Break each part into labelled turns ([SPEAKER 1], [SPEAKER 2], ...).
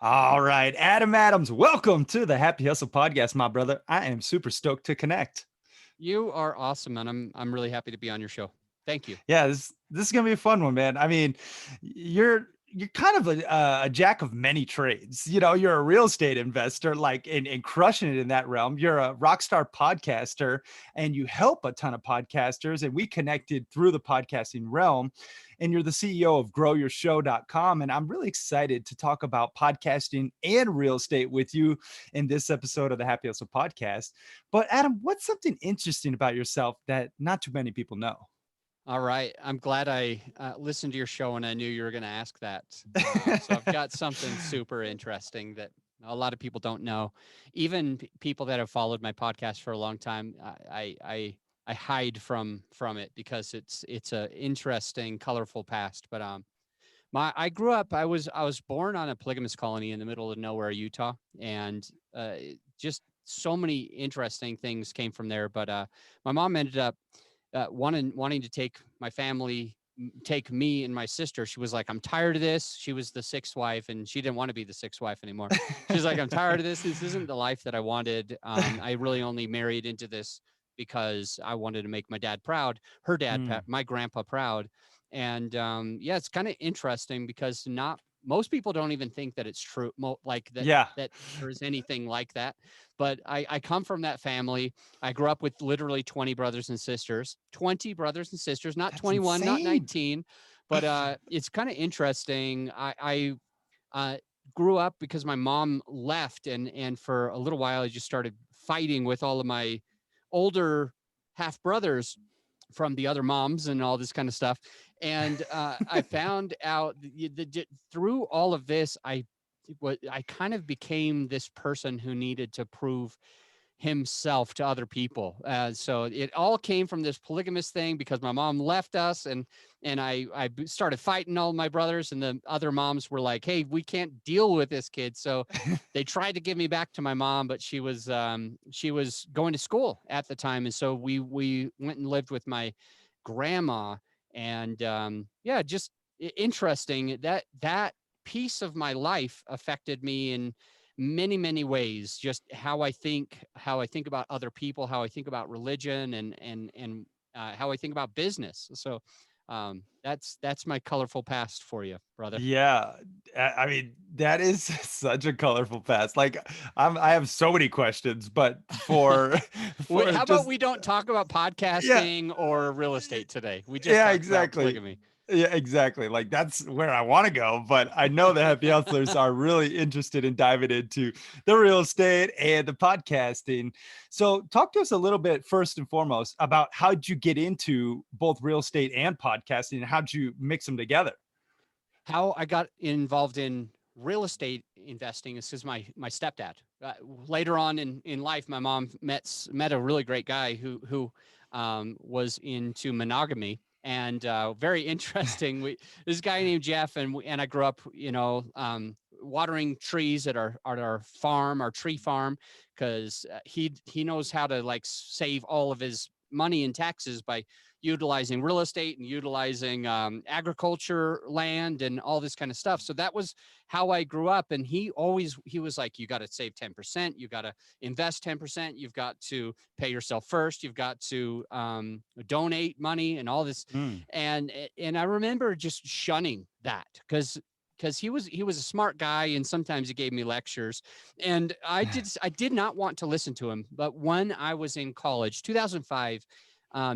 [SPEAKER 1] All right, Adam Adams, welcome to the Happy Hustle Podcast, my brother. I am super stoked to connect.
[SPEAKER 2] You are awesome, and I'm really happy to be on your show. Thank you.
[SPEAKER 1] Yeah, this is gonna be a fun one, man. I mean, you're kind of a jack of many trades. You know, you're a real estate investor, like and crushing it in that realm. You're a rock star podcaster, and you help a ton of podcasters. And we connected through the podcasting realm. And you're the CEO of GrowYourShow.com. And I'm really excited to talk about podcasting and real estate with you in this episode of the Happy Hustle Podcast. But Adam, what's something interesting about yourself that not too many people know?
[SPEAKER 2] All right, I'm glad I listened to your show, and I knew you were going to ask that. So I've got something super interesting that a lot of people don't know. Even people that have followed my podcast for a long time, I hide from it because it's a interesting, colorful past. But I grew up. I was born on a polygamous colony in the middle of nowhere, Utah, and just so many interesting things came from there. But my mom ended up wanting to take my family, take me and my sister. She was like, "I'm tired of this." She was the sixth wife, and she didn't want to be the sixth wife anymore. She's like, "I'm tired of this. This isn't the life that I wanted. I really only married into this because I wanted to make my dad proud, her dad,
[SPEAKER 1] Mm,
[SPEAKER 2] my grandpa proud." And yeah, it's kind of interesting because not most people don't even think that it's true, like that
[SPEAKER 1] yeah,
[SPEAKER 2] that there is anything like that. But I come from that family. I grew up with literally 20 brothers and sisters, 20 brothers and sisters, not
[SPEAKER 1] that's
[SPEAKER 2] 21, not
[SPEAKER 1] insane.
[SPEAKER 2] 19. But it's kind of interesting. I grew up because my mom left, and for a little while, I just started fighting with all of my older half brothers from the other moms and all this kind of stuff. And I found out through all of this, I kind of became this person who needed to prove himself to other people. So it all came from this polygamous thing because my mom left us, and I started fighting all my brothers, and the other moms were like, "Hey, we can't deal with this kid." So they tried to give me back to my mom, but she was going to school at the time, and so we went and lived with my grandma, and yeah, just interesting that piece of my life affected me in many ways, just how I think about other people, how I think about religion, and how I think about business. So that's my colorful past for you, brother.
[SPEAKER 1] Yeah, I mean, that is such a colorful past. Like, I have so many questions, but for
[SPEAKER 2] Wait,
[SPEAKER 1] for
[SPEAKER 2] how about
[SPEAKER 1] just
[SPEAKER 2] we don't talk about
[SPEAKER 1] yeah,
[SPEAKER 2] podcasting or real estate today? We just
[SPEAKER 1] yeah,
[SPEAKER 2] talk about
[SPEAKER 1] exactly.
[SPEAKER 2] polygamy.
[SPEAKER 1] Yeah, exactly. Like that's where I want to go, but I know the happy hustlers are really interested in diving into the real estate and the podcasting. So, talk to us a little bit first and foremost about how'd you get into both real estate and podcasting, and how'd you mix them together?
[SPEAKER 2] How I got involved in real estate investing is because my stepdad. Later on in life, my mom met a really great guy who was into monogamy, and very interesting. This guy named Jeff, and I grew up, watering trees at our farm, our tree farm, because he knows how to like save all of his money in taxes by utilizing real estate and utilizing agriculture land and all this kind of stuff. So that was how I grew up. And he was like, you got to save 10%, you got to invest 10%, you've got to pay yourself first, you've got to donate money and all this.
[SPEAKER 1] Mm.
[SPEAKER 2] And I remember just shunning that because he was a smart guy, and sometimes he gave me lectures, and I did not want to listen to him. But when I was in college, 2005,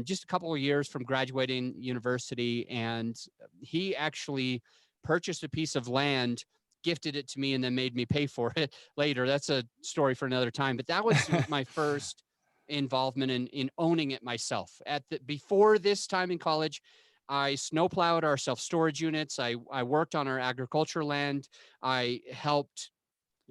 [SPEAKER 2] just a couple of years from graduating university, and he actually purchased a piece of land, gifted it to me, and then made me pay for it later. That's a story for another time. But that was my first involvement in owning it myself. Before this time in college, I snowplowed our self storage units. I worked on our agriculture land. I helped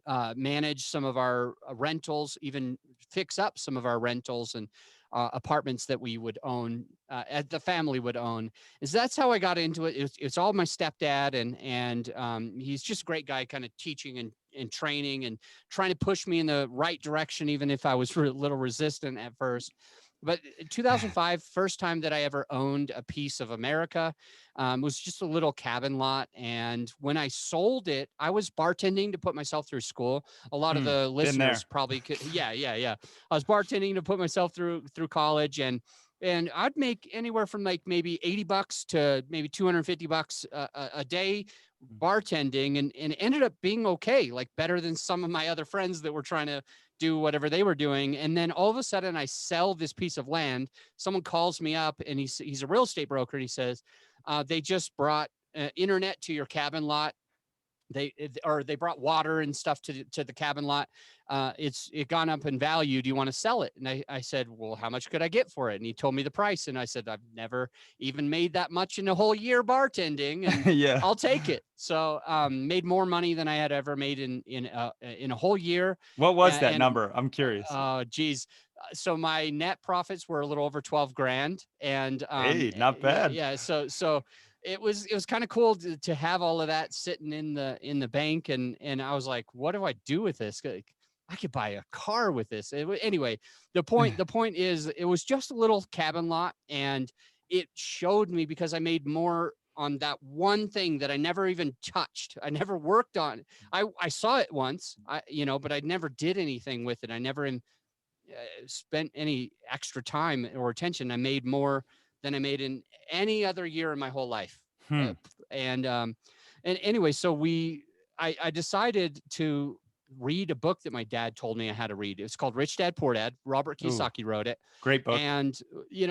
[SPEAKER 2] manage some of our rentals, even fix up some of our rentals and apartments that we would own, the family would own. Is that's how I got into it. It's all my stepdad, and he's just a great guy, kind of teaching and training and trying to push me in the right direction, even if I was a little resistant at first. But 2005, first time that I ever owned a piece of America, was just a little cabin lot. And when I sold it, I was bartending to put myself through school. A lot of the
[SPEAKER 1] Been
[SPEAKER 2] listeners
[SPEAKER 1] there.
[SPEAKER 2] probably could, yeah. I was bartending to put myself through college, and I'd make anywhere from like maybe $80 to maybe $250 a day bartending, and ended up being okay, like better than some of my other friends that were trying to do whatever they were doing. And then all of a sudden I sell this piece of land. Someone calls me up, and he's a real estate broker. And he says, they just brought internet to your cabin lot. They brought water and stuff to the cabin lot. It gone up in value. Do you want to sell it? And I said, well, how much could I get for it? And he told me the price. And I said, I've never even made that much in a whole year bartending, and
[SPEAKER 1] Yeah.
[SPEAKER 2] I'll take it. So made more money than I had ever made in a whole year.
[SPEAKER 1] What was that
[SPEAKER 2] And
[SPEAKER 1] number? I'm curious.
[SPEAKER 2] geez. So my net profits were a little over 12 grand. And
[SPEAKER 1] Hey, not
[SPEAKER 2] yeah,
[SPEAKER 1] bad.
[SPEAKER 2] yeah. So it was kind of cool to have all of that sitting in the bank. And I was like, what do I do with this? Like, I could buy a car with this. Anyway, the point is, it was just a little cabin lot, and it showed me, because I made more on that one thing that I never even touched. I never worked on. I saw it once, but I never did anything with it. I never spent any extra time or attention. I made more than I made in any other year in my whole life.
[SPEAKER 1] Hmm.
[SPEAKER 2] Uh, and anyway, so I decided to read a book that my dad told me I had to read. It's called Rich Dad Poor Dad. Robert
[SPEAKER 1] Ooh,
[SPEAKER 2] Kiyosaki wrote it.
[SPEAKER 1] great book.
[SPEAKER 2] And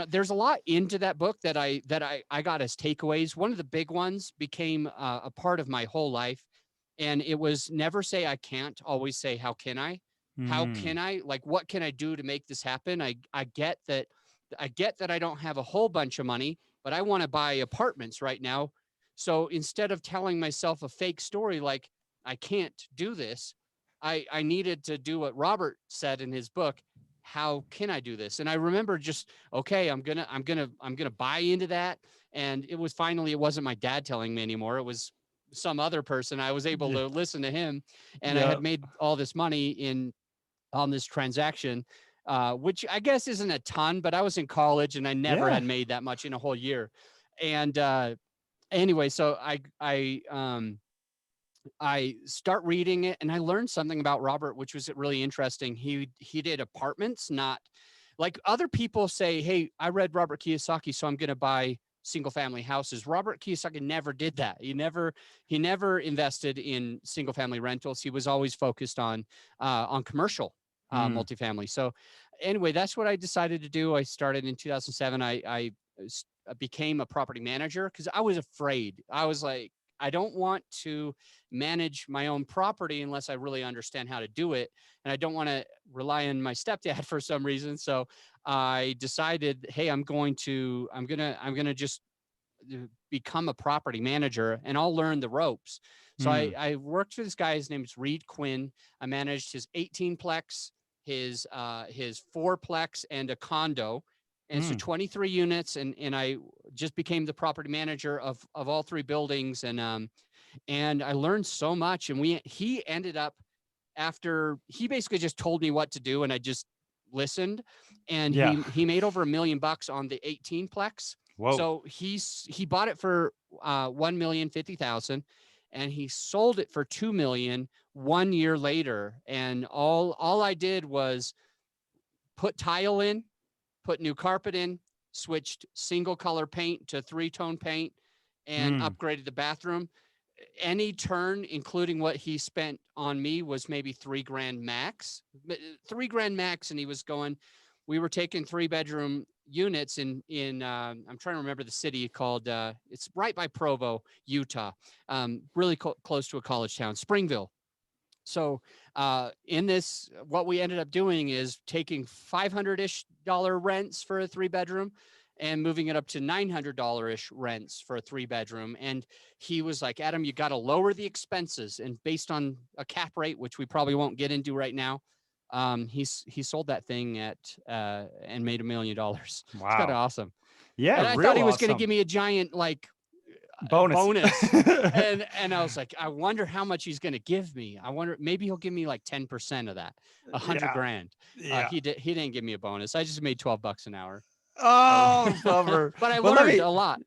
[SPEAKER 2] there's a lot into that book that I got as takeaways. One of the big ones became a part of my whole life, and it was, never say I can't, always say how can I. How
[SPEAKER 1] Hmm.
[SPEAKER 2] can I, like, what can I do to make this happen? I get that I don't have a whole bunch of money, but I want to buy apartments right now. So instead of telling myself a fake story like I can't do this, I needed to do what Robert said in his book. How can I do this? And I remember just, okay, I'm gonna buy into that. And it wasn't my dad telling me anymore. It was some other person. I was able
[SPEAKER 1] Yeah.
[SPEAKER 2] to listen to him, and I had
[SPEAKER 1] Yep.
[SPEAKER 2] made all this money on this transaction, which I guess isn't a ton, but I was in college and I never
[SPEAKER 1] Yeah.
[SPEAKER 2] had made that much in a whole year. And anyway, so I start reading it, and I learned something about Robert, which was really interesting. He did apartments, not like other people say, hey, I read Robert Kiyosaki, so I'm going to buy single family houses. Robert Kiyosaki never did that. He never invested in single family rentals. He was always focused on commercial
[SPEAKER 1] Hmm.
[SPEAKER 2] multifamily. So anyway, that's what I decided to do. I started in 2007. I became a property manager because I was afraid. I was like, I don't want to manage my own property unless I really understand how to do it. And I don't want to rely on my stepdad for some reason. So I decided, hey, I'm going to just become a property manager, and I'll learn the ropes. So
[SPEAKER 1] Hmm.
[SPEAKER 2] I worked for this guy. His name is Reed Quinn. I managed his 18-plex, his fourplex, and a condo. And so
[SPEAKER 1] Hmm.
[SPEAKER 2] 23 units, and I just became the property manager of all three buildings. And I learned so much. And he ended up, after he basically just told me what to do, and I just listened. And
[SPEAKER 1] Yeah.
[SPEAKER 2] he made over $1 million on the 18-plex.
[SPEAKER 1] Whoa.
[SPEAKER 2] So he bought it for 1,050,000, and he sold it for 2 million 1 year later. And all I did was put tile in, put new carpet in, switched single color paint to 3-tone paint, and
[SPEAKER 1] Hmm.
[SPEAKER 2] upgraded the bathroom. Any turn, including what he spent on me, was maybe 3 grand max. 3 grand max, and he was going. We were taking 3-bedroom units in I'm trying to remember the city called. It's right by Provo, Utah. Really close to a college town, Springville. So in this, what we ended up doing is taking $500-ish rents for a 3-bedroom and moving it up to $900-ish rents for a 3-bedroom. And he was like, Adam, you got to lower the expenses. And based on a cap rate, which we probably won't get into right now, he sold that thing at and made $1 million. It's kind of
[SPEAKER 1] Wow.
[SPEAKER 2] awesome.
[SPEAKER 1] Yeah.
[SPEAKER 2] And I thought
[SPEAKER 1] Real
[SPEAKER 2] he was going to
[SPEAKER 1] awesome.
[SPEAKER 2] give me a giant, like,
[SPEAKER 1] Bonus.
[SPEAKER 2] bonus. And I was like, I wonder how much he's going to give me. I wonder, maybe he'll give me like 10% of that, 100
[SPEAKER 1] Yeah.
[SPEAKER 2] grand.
[SPEAKER 1] Yeah.
[SPEAKER 2] He didn't give me a bonus. I just made $12 an hour. So,
[SPEAKER 1] Oh, bummer.
[SPEAKER 2] but I
[SPEAKER 1] Well, let
[SPEAKER 2] learned
[SPEAKER 1] me
[SPEAKER 2] a lot.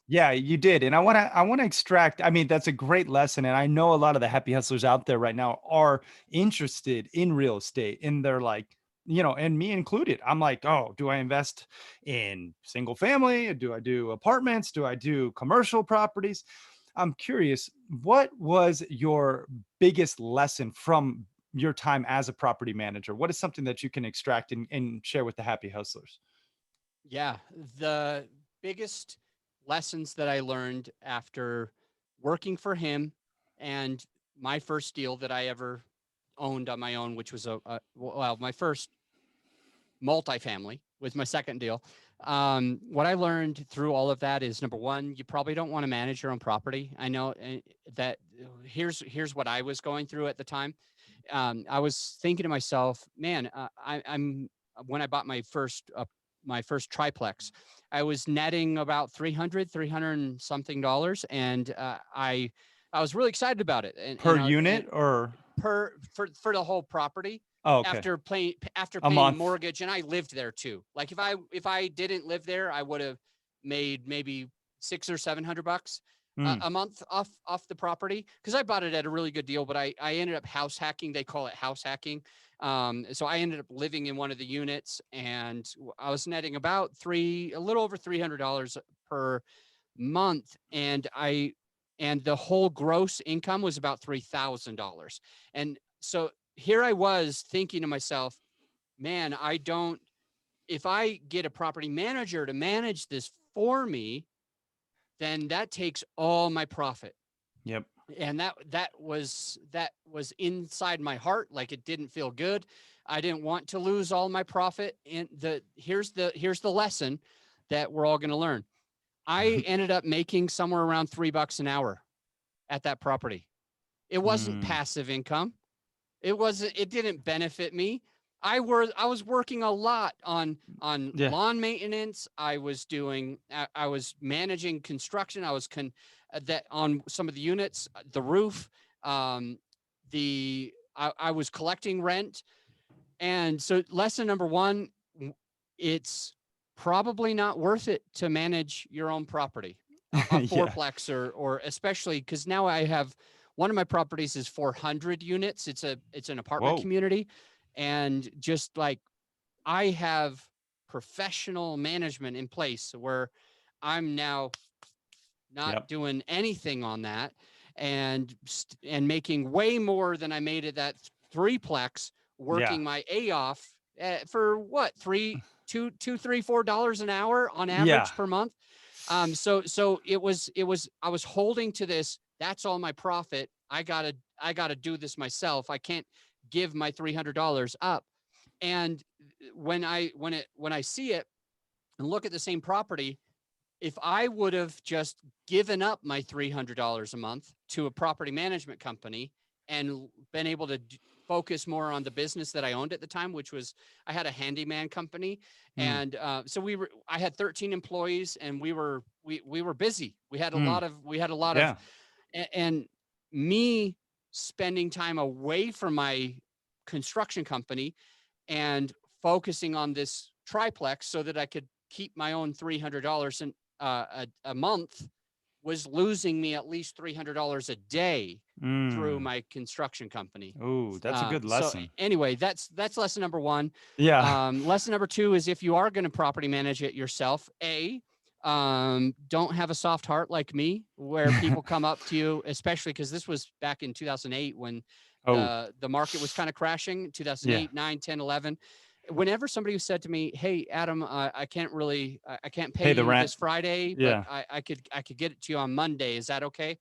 [SPEAKER 1] yeah, you did. And I want to extract, I mean, that's a great lesson. And I know a lot of the happy hustlers out there right now are interested in real estate and they're like, and me included. I'm like, oh, do I invest in single family? Do I do apartments? Do I do commercial properties? I'm curious, what was your biggest lesson from your time as a property manager? What is something that you can extract and share with the happy hustlers?
[SPEAKER 2] Yeah, the biggest lessons that I learned after working for him and my first deal that I ever owned on my own, which was my first multifamily was my second deal. What I learned through all of that is number one, you probably don't want to manage your own property. I know that here's what I was going through at the time. I was thinking to myself, man, I'm when I bought my first triplex, I was netting about 300 and something dollars. And I was really excited about it.
[SPEAKER 1] Per
[SPEAKER 2] And
[SPEAKER 1] unit or
[SPEAKER 2] for the whole property
[SPEAKER 1] oh, okay.
[SPEAKER 2] after
[SPEAKER 1] A
[SPEAKER 2] paying
[SPEAKER 1] month.
[SPEAKER 2] mortgage. And I lived there too. Like if I didn't live there, I would have made maybe 600 or 700 bucks
[SPEAKER 1] Mm,
[SPEAKER 2] a month off the property, because I bought it at a really good deal. But I ended up house hacking. They call it house hacking. So I ended up living in one of the units, and I was netting about a little over $300 per month. And the whole gross income was about $3,000. And so here I was thinking to myself, man, if I get a property manager to manage this for me, then that takes all my profit.
[SPEAKER 1] yep.
[SPEAKER 2] And that was inside my heart. Like, it didn't feel good. I didn't want to lose all my profit. And here's the lesson that we're all going to learn. I ended up making somewhere around $3 an hour at that property. It wasn't
[SPEAKER 1] Mm,
[SPEAKER 2] passive income. It didn't benefit me. I was working a lot on
[SPEAKER 1] yeah.
[SPEAKER 2] lawn maintenance. I was managing construction. I was that on some of the units, the roof, um, I was collecting rent. And so lesson number one, it's probably not worth it to manage your own property, a
[SPEAKER 1] Yeah.
[SPEAKER 2] fourplex, or especially because now I have one of my properties is 400 units. It's an apartment
[SPEAKER 1] Whoa.
[SPEAKER 2] community, and just like I have professional management in place where I'm now not
[SPEAKER 1] Yep.
[SPEAKER 2] doing anything on that, and making way more than I made at that threeplex,
[SPEAKER 1] Yeah.
[SPEAKER 2] working my A off for what, $3 $4 an hour on
[SPEAKER 1] Yeah.
[SPEAKER 2] average per month. So it was I was holding to this. That's all my profit. I gotta do this myself. I can't give my $300 up. And when I see it and look at the same property, if I would have just given up my $300 a month to a property management company and been able to focus more on the business that I owned at the time, which was I had a handyman company.
[SPEAKER 1] Mm,
[SPEAKER 2] And so I had 13 employees, and we were busy. We had a
[SPEAKER 1] mm,
[SPEAKER 2] lot of, we had a lot of,
[SPEAKER 1] yeah.
[SPEAKER 2] and me spending time away from my construction company and focusing on this triplex so that I could keep my own $300 a month was losing me at least $300 a day through
[SPEAKER 1] Mm.
[SPEAKER 2] my construction company.
[SPEAKER 1] Oh, that's a good
[SPEAKER 2] So
[SPEAKER 1] lesson.
[SPEAKER 2] anyway, that's lesson number one.
[SPEAKER 1] Yeah.
[SPEAKER 2] Lesson number two is, if you are going to property manage it yourself, don't have a soft heart like me, where people come up to you, especially because this was back in 2008 when
[SPEAKER 1] Oh,
[SPEAKER 2] the market was kind of crashing.
[SPEAKER 1] yeah.
[SPEAKER 2] 2008, 9, 10, 11. Whenever somebody said to me, "Hey, Adam, I can't pay
[SPEAKER 1] Pay the
[SPEAKER 2] you
[SPEAKER 1] rent.
[SPEAKER 2] this Friday, but
[SPEAKER 1] Yeah.
[SPEAKER 2] I could get it to you on Monday. Is that okay?"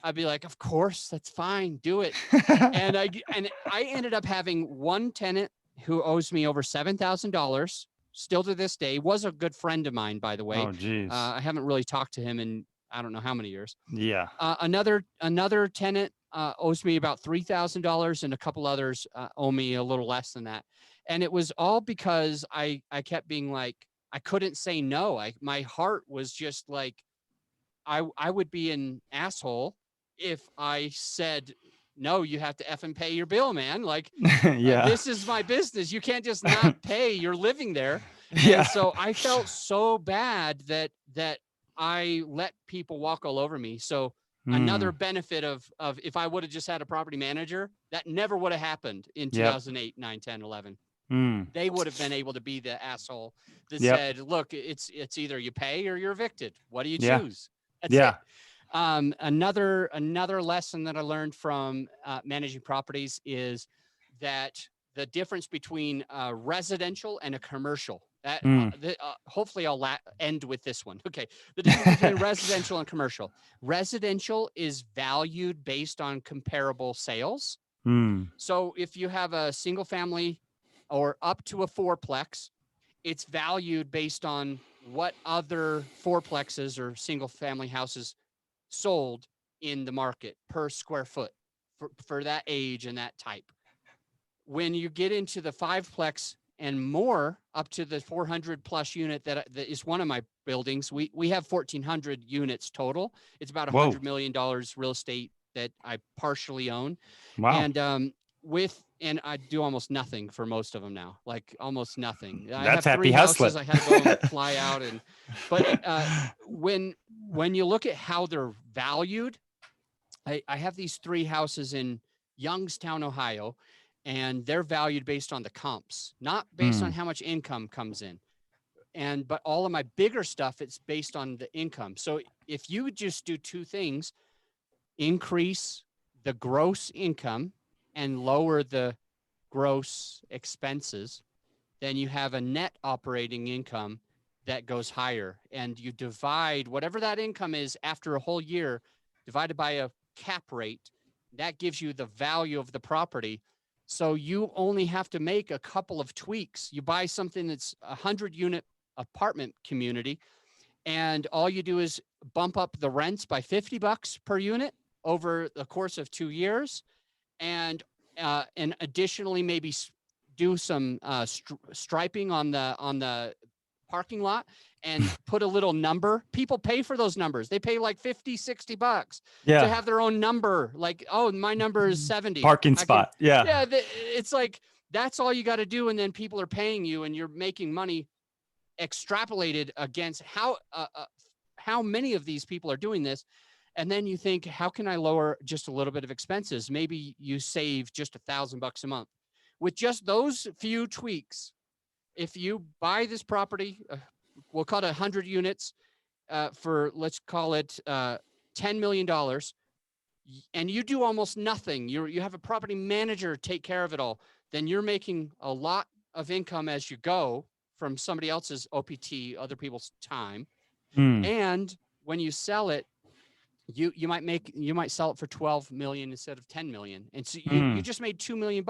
[SPEAKER 2] I'd be like, "Of course, that's fine. Do it." And I ended up having one tenant who owes me over $7,000 still to this day. Was a good friend of mine, by the way.
[SPEAKER 1] Oh, geez.
[SPEAKER 2] I haven't really talked to him in I don't know how many years.
[SPEAKER 1] Yeah.
[SPEAKER 2] Another tenant owes me about $3,000, and a couple others owe me a little less than that. And it was all because I kept being like, I couldn't say no. My heart was just like, I would be an asshole if I said, no, you have to effing pay your bill, man. Like,
[SPEAKER 1] Yeah.
[SPEAKER 2] this is my business. You can't just not pay. You're living there. And
[SPEAKER 1] Yeah.
[SPEAKER 2] so I felt so bad that I let people walk all over me. So another
[SPEAKER 1] Mm.
[SPEAKER 2] benefit of if I would have just had a property manager, that never would have happened in
[SPEAKER 1] Yep.
[SPEAKER 2] 2008, 9, 10, 11.
[SPEAKER 1] Mm.
[SPEAKER 2] They would have been able to be the asshole that
[SPEAKER 1] Yep.
[SPEAKER 2] said, look, it's either you pay or you're evicted. What do you
[SPEAKER 1] Yeah.
[SPEAKER 2] choose? That's it.
[SPEAKER 1] Yeah.
[SPEAKER 2] Another lesson that I learned from managing properties is that the difference between residential and a commercial.
[SPEAKER 1] Mm.
[SPEAKER 2] Hopefully I'll end with this one. Okay, the difference between residential and commercial. Residential is valued based on comparable sales.
[SPEAKER 1] Mm.
[SPEAKER 2] So if you have a single family or up to a fourplex, it's valued based on what other fourplexes or single family houses sold in the market per square foot for that age and that type. When you get into the fiveplex and more, up to the 400 plus unit that is one of my buildings, we have 1,400 units total. It's about
[SPEAKER 1] Whoa.
[SPEAKER 2] $100 million real estate that I partially own.
[SPEAKER 1] Wow.
[SPEAKER 2] And I do almost nothing for most of them now, like almost nothing. I
[SPEAKER 1] That's
[SPEAKER 2] have three
[SPEAKER 1] happy hustling.
[SPEAKER 2] houses. I had to go and fly out but when you look at how they're valued, I have these three houses in Youngstown, Ohio, and they're valued based on the comps, not based on
[SPEAKER 1] Mm.
[SPEAKER 2] how much income comes in. But all of my bigger stuff, it's based on the income. So if you just do two things, increase the gross income and lower the gross expenses, then you have a net operating income that goes higher. And you divide whatever that income is after a whole year, divided by a cap rate, that gives you the value of the property. So you only have to make a couple of tweaks. You buy something that's 100-unit apartment community, and all you do is bump up the rents by $50 per unit over the course of 2 years, and additionally maybe do some striping on the parking lot and put a little number. People pay for those numbers. They pay like $50, $60 to
[SPEAKER 1] Yeah.
[SPEAKER 2] have their own number. Like, oh, my number is 70.
[SPEAKER 1] Parking
[SPEAKER 2] I can,
[SPEAKER 1] spot. Yeah.
[SPEAKER 2] yeah, it's like, that's all you got to do. And then people are paying you and you're making money extrapolated against how many of these people are doing this. And then you think, how can I lower just a little bit of expenses? Maybe you save just $1,000 a month with just those few tweaks. If you buy this property, we'll call it 100 units for, let's call it $10 million, and you do almost nothing. You have a property manager take care of it all. Then you're making a lot of income as you go from somebody else's OPT, other people's time.
[SPEAKER 1] Mm.
[SPEAKER 2] And when you sell it, you might sell it for 12 million instead of 10 million. And so you
[SPEAKER 1] Mm.
[SPEAKER 2] just made $2 million,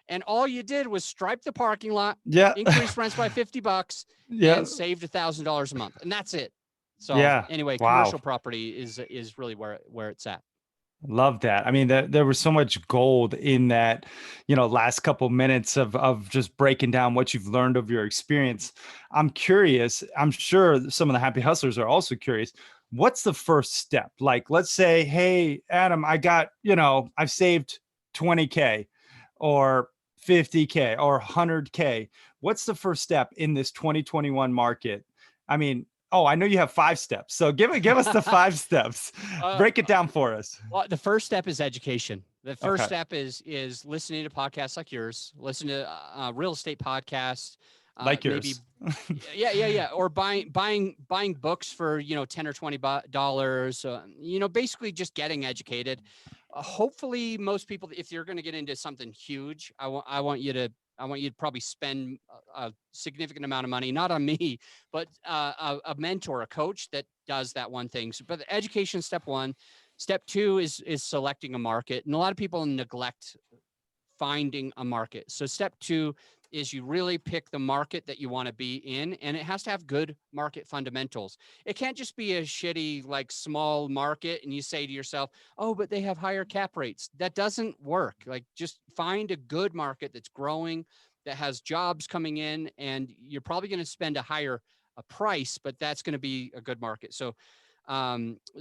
[SPEAKER 2] and all you did was stripe the parking lot,
[SPEAKER 1] Yeah.
[SPEAKER 2] increase rents by $50,
[SPEAKER 1] Yeah.
[SPEAKER 2] and saved $1,000 a month. And that's it. So
[SPEAKER 1] Yeah.
[SPEAKER 2] anyway,
[SPEAKER 1] Wow.
[SPEAKER 2] commercial property is really where it's at.
[SPEAKER 1] Love that. I mean, there was so much gold in that, last couple minutes of just breaking down what you've learned of your experience. I'm curious. I'm sure some of the happy hustlers are also curious. What's the first step? Like, let's say, hey, Adam, I got, I've saved 20K or 50K or 100K. What's the first step in this 2021 market? I mean, oh, I know you have 5 steps. So give us the 5 steps.
[SPEAKER 2] Uh,
[SPEAKER 1] Break it down for us.
[SPEAKER 2] Well, the first step is education. The first
[SPEAKER 1] Okay.
[SPEAKER 2] step is listening to podcasts like yours, listen to real estate podcasts,
[SPEAKER 1] Like
[SPEAKER 2] maybe,
[SPEAKER 1] yours.
[SPEAKER 2] yeah, or buying books for $10 or $20. Basically just getting educated. Hopefully, most people, if you're going to get into something huge, I want you to probably spend a significant amount of money, not on me, but a mentor, a coach that does that one thing. So, but the education, step one. Step two is selecting a market, and a lot of people neglect finding a market. So step two is you really pick the market that you want to be in, and it has to have good market fundamentals. It can't just be a shitty, like, small market and you say to yourself, oh, but they have higher cap rates. That doesn't work. Like, just find a good market that's growing, that has jobs coming in, and you're probably going to spend a higher price, but that's going to be a good market. So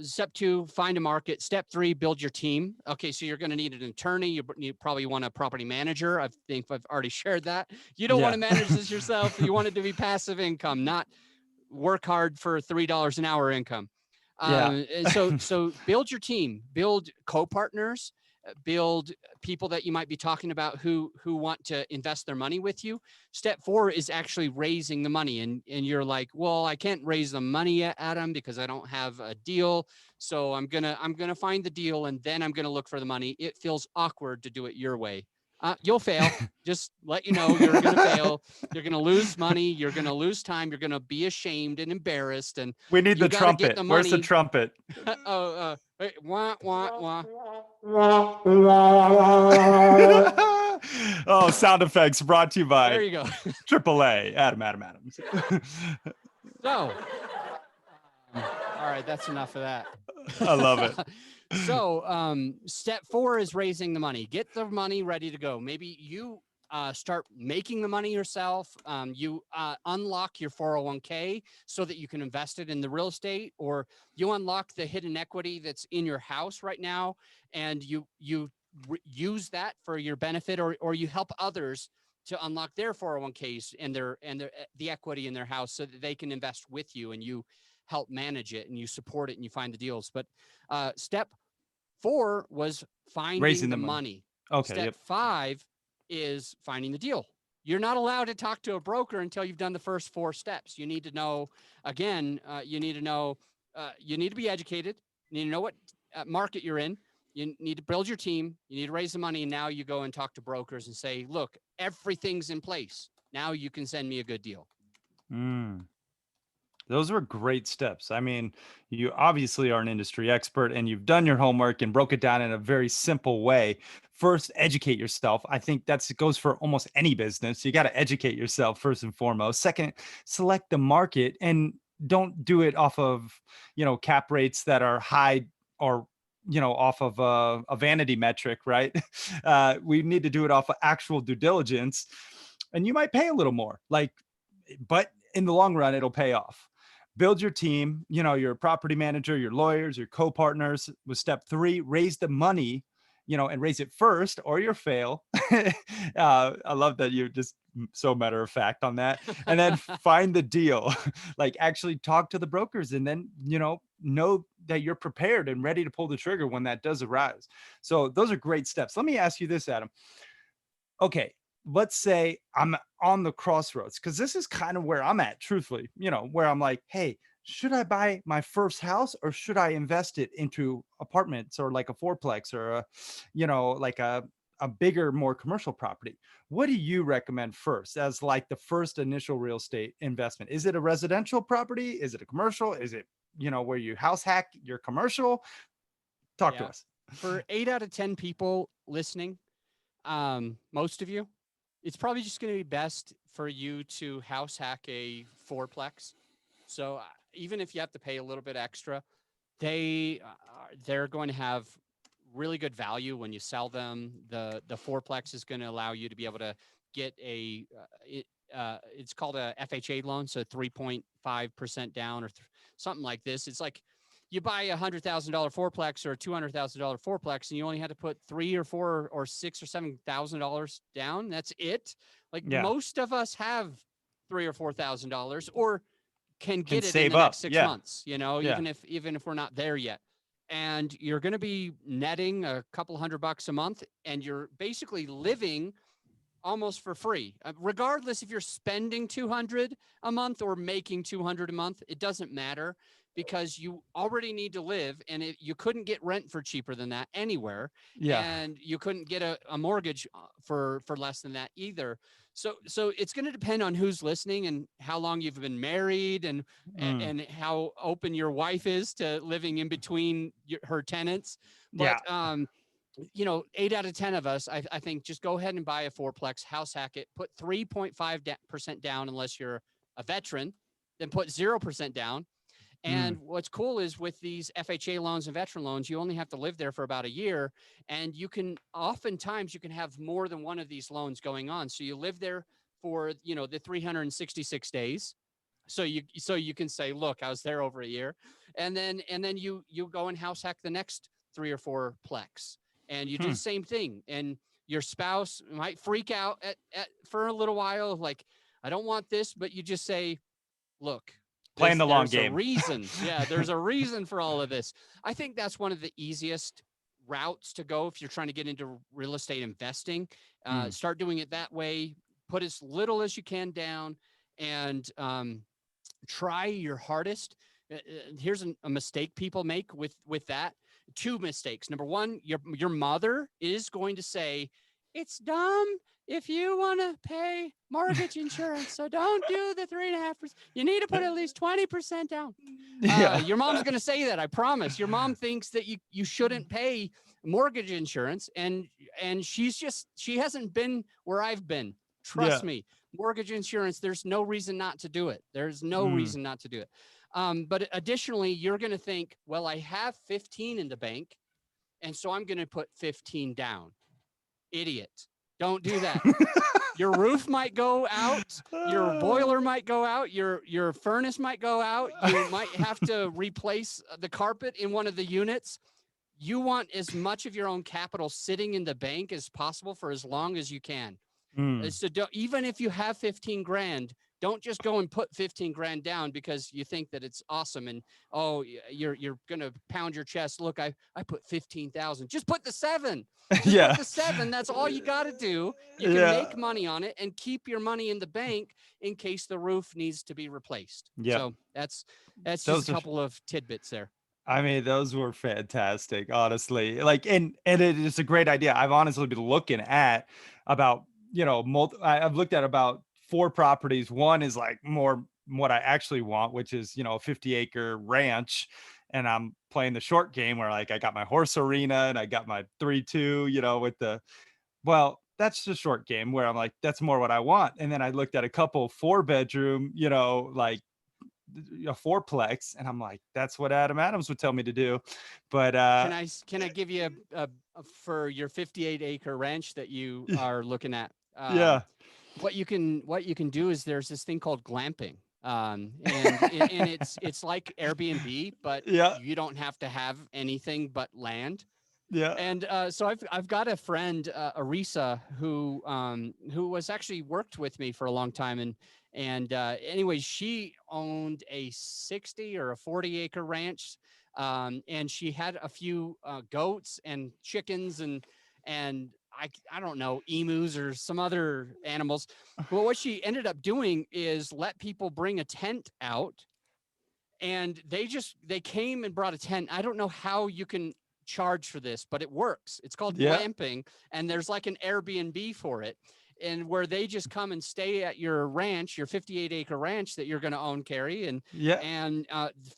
[SPEAKER 2] Step 2, find a market. Step 3, build your team. Okay, so you're going to need an attorney. You probably want a property manager. I think I've already shared that. You don't want
[SPEAKER 1] Yeah.
[SPEAKER 2] to manage this yourself. You want it to be passive income, not work hard for $3 an hour income.
[SPEAKER 1] Yeah.
[SPEAKER 2] So build your team, build co-partners, build people that you might be talking about who want to invest their money with you. Step 4 is actually raising the money, and you're like, well, I can't raise the money yet, Adam, because I don't have a deal. So I'm gonna find the deal, and then I'm gonna look for the money. It feels awkward to do it your way. You'll fail. Just let you know, you're gonna fail. You're gonna lose money. You're gonna lose time. You're gonna be ashamed and embarrassed, and
[SPEAKER 1] We need
[SPEAKER 2] you
[SPEAKER 1] the
[SPEAKER 2] got to get
[SPEAKER 1] trumpet.
[SPEAKER 2] the
[SPEAKER 1] Where's the
[SPEAKER 2] money.
[SPEAKER 1] trumpet?
[SPEAKER 2] Wait, wah, wah, wah.
[SPEAKER 1] Oh, sound effects brought to you
[SPEAKER 2] There
[SPEAKER 1] by
[SPEAKER 2] you go.
[SPEAKER 1] AAA. Adam Adams.
[SPEAKER 2] So, all right, that's enough of that.
[SPEAKER 1] I love it.
[SPEAKER 2] So, step 4 is raising the money. Get the money ready to go. Maybe you start making the money yourself. You unlock your 401k so that you can invest it in the real estate, or you unlock the hidden equity that's in your house right now, and you use that for your benefit, or you help others to unlock their 401ks and the equity in their house so that they can invest with you, and you help manage it and you support it and you find the deals. But step 4 was finding
[SPEAKER 1] Raising
[SPEAKER 2] the
[SPEAKER 1] the money.
[SPEAKER 2] money.
[SPEAKER 1] Okay.
[SPEAKER 2] Step
[SPEAKER 1] Yep.
[SPEAKER 2] 5 is finding the deal. You're not allowed to talk to a broker until you've done the first 4 steps. You need to know, again, you need to be educated. You need to know what market you're in. You need to build your team. You need to raise the money. And now you go and talk to brokers and say, look, everything's in place. Now you can send me a good deal.
[SPEAKER 1] Mm. Those were great steps. I mean, you obviously are an industry expert and you've done your homework and broke it down in a very simple way. First, educate yourself. I think that's it goes for almost any business. You got to educate yourself first and foremost. Second, select the market and don't do it off of, cap rates that are high or off of a vanity metric, right? We need to do it off of actual due diligence, and you might pay a little more, but in the long run, it'll pay off. Build your team, your property manager, your lawyers, your co-partners. With step 3, raise the money, and raise it first or you'll fail. I love that you're just so matter of fact on that. And then find the deal. Like actually talk to the brokers, and then, know that you're prepared and ready to pull the trigger when that does arise. So those are great steps. Let me ask you this, Adam. Okay, let's say I'm on the crossroads, because this is kind of where I'm at, truthfully, where I'm like, hey, should I buy my first house or should I invest it into apartments or like a fourplex or like a bigger, more commercial property? What do you recommend first as like the first initial real estate investment? Is it a residential property? Is it a commercial? Is it, where you house hack your commercial? Talk to
[SPEAKER 2] Yeah.
[SPEAKER 1] us.
[SPEAKER 2] For 8 out of 10 people listening, most of you, it's probably just going to be best for you to house hack a fourplex. So even if you have to pay a little bit extra, they're going to have really good value when you sell them. The fourplex is going to allow you to be able to get it's called a FHA loan, so 3.5% down or something like this. It's like you buy $100,000 fourplex or a $200,000 fourplex, and you only had to put $3 or $4 or $6 or $7,000 down. That's it. Like
[SPEAKER 1] Yeah.
[SPEAKER 2] most of us have $3 or $4,000, or can
[SPEAKER 1] Can
[SPEAKER 2] get it in
[SPEAKER 1] save
[SPEAKER 2] the
[SPEAKER 1] up.
[SPEAKER 2] next 6
[SPEAKER 1] Yeah.
[SPEAKER 2] months.
[SPEAKER 1] Yeah.
[SPEAKER 2] Even if we're not there yet, and you're going to be netting a couple $100 a month, and you're basically living almost for free, regardless if you're spending 200 a month or making 200 a month. It doesn't matter, because you already need to live, and you couldn't get rent for cheaper than that anywhere.
[SPEAKER 1] Yeah.
[SPEAKER 2] And you couldn't get a mortgage for less than that either. So it's going to depend on who's listening and how long you've been married, and how open your wife is to living in between her tenants. But
[SPEAKER 1] Yeah.
[SPEAKER 2] 8 out of 10 of us, I think, just go ahead and buy a fourplex, house hack it, put 3.5% down unless you're a veteran, then put 0% down. And what's cool is with these FHA loans and veteran loans, you only have to live there for about a year, and oftentimes you can have more than one of these loans going on. So you live there for, the 366 days. So you can say, look, I was there over a year, and then you go and house hack the next 3 or 4 plex, and you do
[SPEAKER 1] Hmm.
[SPEAKER 2] the same thing, and your spouse might freak out at for a little while, like, I don't want this, but you just say, look,
[SPEAKER 1] Playing the long
[SPEAKER 2] there's a
[SPEAKER 1] game.
[SPEAKER 2] reason. Yeah, there's a reason for all of this. I think that's one of the easiest routes to go if you're trying to get into real estate investing.
[SPEAKER 1] Hmm.
[SPEAKER 2] Start doing it that way. Put as little as you can down, and try your hardest. Here's a mistake people make with that. Two mistakes. Number one, your mother is going to say, it's dumb if you want to pay mortgage insurance, so don't do the 3.5%. You need to put at least 20% down.
[SPEAKER 1] Yeah.
[SPEAKER 2] Your mom's going to say that. I promise. Your mom thinks that you shouldn't pay mortgage insurance, and she hasn't been where I've been. Trust
[SPEAKER 1] Yeah.
[SPEAKER 2] me. Mortgage insurance, there's no reason not to do it. There's no
[SPEAKER 1] Mm.
[SPEAKER 2] reason not to do it. But additionally, you're going to think, well, I have 15 in the bank, and so I'm going to put 15 down. Idiot. Don't do that. Your roof might go out, your boiler might go out, your furnace might go out, you might have to replace the carpet in one of the units. You want as much of your own capital sitting in the bank as possible for as long as you can.
[SPEAKER 1] Mm.
[SPEAKER 2] So even if you have 15 grand, don't just go and put 15 grand down because you think that it's awesome, and oh, you're gonna pound your chest. Look, I put 15,000. Just put the 7. Just put
[SPEAKER 1] Yeah.
[SPEAKER 2] the 7. That's all you got to do. You can
[SPEAKER 1] Yeah.
[SPEAKER 2] make money on it and keep your money in the bank in case the roof needs to be replaced.
[SPEAKER 1] Yep.
[SPEAKER 2] So that's just a
[SPEAKER 1] Those are,
[SPEAKER 2] couple of tidbits there.
[SPEAKER 1] I mean, those were fantastic, honestly. Like, and it is a great idea. I've honestly been looking at about, I've looked at about 4 properties. One is like more what I actually want, which is, a 50-acre ranch. And I'm playing the short game where like I got my horse arena and I got my 3-2, with the, well, that's the short game where I'm like, that's more what I want. And then I looked at a couple 4-bedroom, like a fourplex, and I'm like, that's what Adam Adams would tell me to do. But
[SPEAKER 2] Can I give you for your 58-acre ranch that you are looking at?
[SPEAKER 1] yeah,
[SPEAKER 2] What you can do is there's this thing called glamping, and it's like Airbnb, but
[SPEAKER 1] yeah,
[SPEAKER 2] you don't have to have anything but land.
[SPEAKER 1] yeah,
[SPEAKER 2] And so I've got a friend, Arisa, who was actually worked with me for a long time, and anyways, she owned a 60 or a 40-acre ranch, and she had a few goats and chickens and I don't know, emus or some other animals. Well, what she ended up doing is let people bring a tent out, and they came and brought a tent. I don't know how you can charge for this, but it works. It's called
[SPEAKER 1] yeah,
[SPEAKER 2] glamping, and there's like an Airbnb for it, and where they just come and stay at your ranch, your 58-acre ranch that you're going to own, Cary, and
[SPEAKER 1] yeah.
[SPEAKER 2] and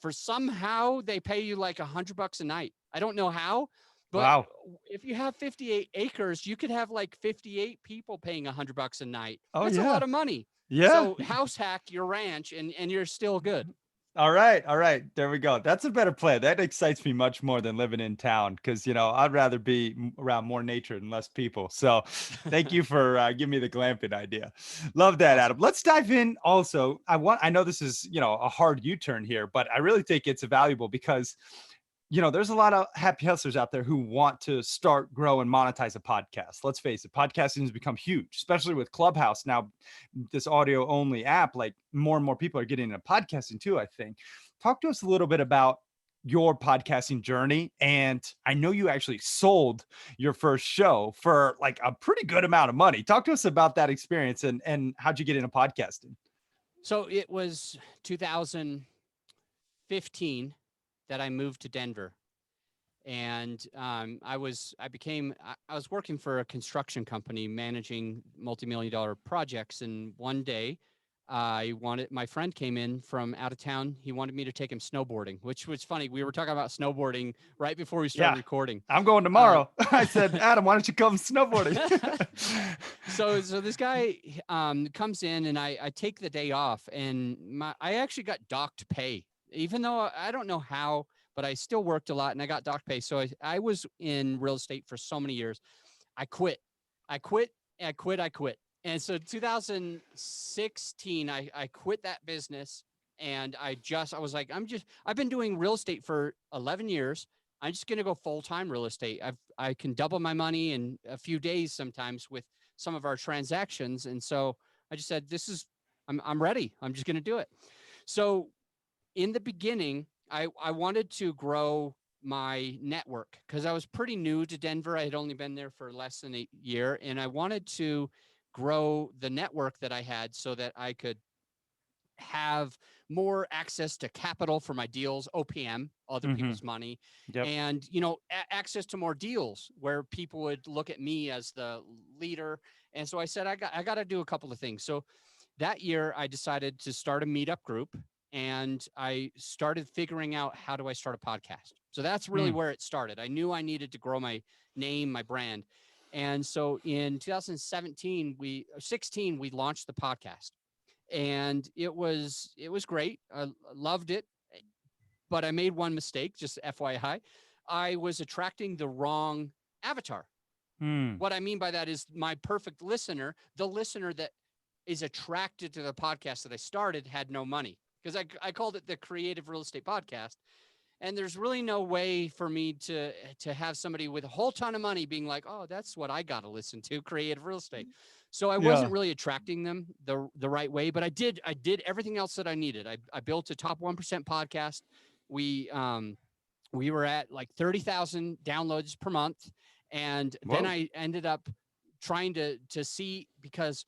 [SPEAKER 2] for somehow they pay you like $100 a night. I don't know how, but
[SPEAKER 1] Wow.
[SPEAKER 2] if you have 58 acres, you could have like 58 people paying $100 a night.
[SPEAKER 1] Oh
[SPEAKER 2] That's a lot
[SPEAKER 1] yeah,
[SPEAKER 2] of money.
[SPEAKER 1] yeah.
[SPEAKER 2] So house hack your ranch, and you're still good.
[SPEAKER 1] All right, all right. There we go. That's a better plan. That excites me much more than living in town because I'd rather be around more nature and less people. So, thank you for giving me the glamping idea. Love that,
[SPEAKER 2] Awesome.
[SPEAKER 1] Adam. Let's dive in. Also, I know this is a hard U-turn here, but I really think it's valuable because there's a lot of happy hustlers out there who want to start, grow, and monetize a podcast. Let's face it, podcasting has become huge, especially with Clubhouse now, this audio only app. Like more and more people are getting into podcasting too, I think. Talk to us a little bit about your podcasting journey. And I know you actually sold your first show for like a pretty good amount of money. Talk to us about that experience and how'd you get into podcasting?
[SPEAKER 2] So it was 2015 that I moved to Denver, and I was working for a construction company managing multi-million-dollar projects, and one day my friend came in from out of town. He wanted me to take him snowboarding, which was funny. We were talking about snowboarding right before we started
[SPEAKER 1] Yeah,
[SPEAKER 2] recording.
[SPEAKER 1] I'm going
[SPEAKER 2] Uh,
[SPEAKER 1] tomorrow. I said, Adam, why don't you come snowboarding?
[SPEAKER 2] so this guy comes in, and I take the day off, and I actually got docked pay, even though I don't know how, but I still worked a lot and I got docked pay. So I was in real estate for so many years. I quit. I quit. I quit. And so 2016, I quit that business, And I was like, I've been doing real estate for 11 years. I'm just going to go full-time real estate. I can double my money in a few days sometimes with some of our transactions. And so I just said, I'm ready. I'm just going to do it. So in the beginning, I wanted to grow my network because I was pretty new to Denver. I had only been there for less than a year, and I wanted to grow the network that I had so that I could have more access to capital for my deals, OPM, other
[SPEAKER 1] Hmm.
[SPEAKER 2] people's money,
[SPEAKER 1] Yep.
[SPEAKER 2] and access to more deals where people would look at me as the leader. And so I said, I got to do a couple of things. So that year I decided to start a meetup group, and I started figuring out, how do I start a podcast? So that's really
[SPEAKER 1] Mm.
[SPEAKER 2] where it started. I knew I needed to grow my name, my brand. And so in 2017, 16, we launched the podcast, and it was great. I loved it, but I made one mistake, just FYI. I was attracting the wrong avatar.
[SPEAKER 1] Mm.
[SPEAKER 2] What I mean by that is my perfect listener, the listener that is attracted to the podcast that I started, had no money, because I called it the Creative Real Estate Podcast. And there's really no way for me to have somebody with a whole ton of money being like, oh, that's what I got to listen to, creative real estate. So I wasn't
[SPEAKER 1] Yeah.
[SPEAKER 2] really attracting them the right way, but I did everything else that I needed. I built a top 1% podcast. We we were at like 30,000 downloads per month. And then
[SPEAKER 1] Whoa.
[SPEAKER 2] I ended up trying to see, because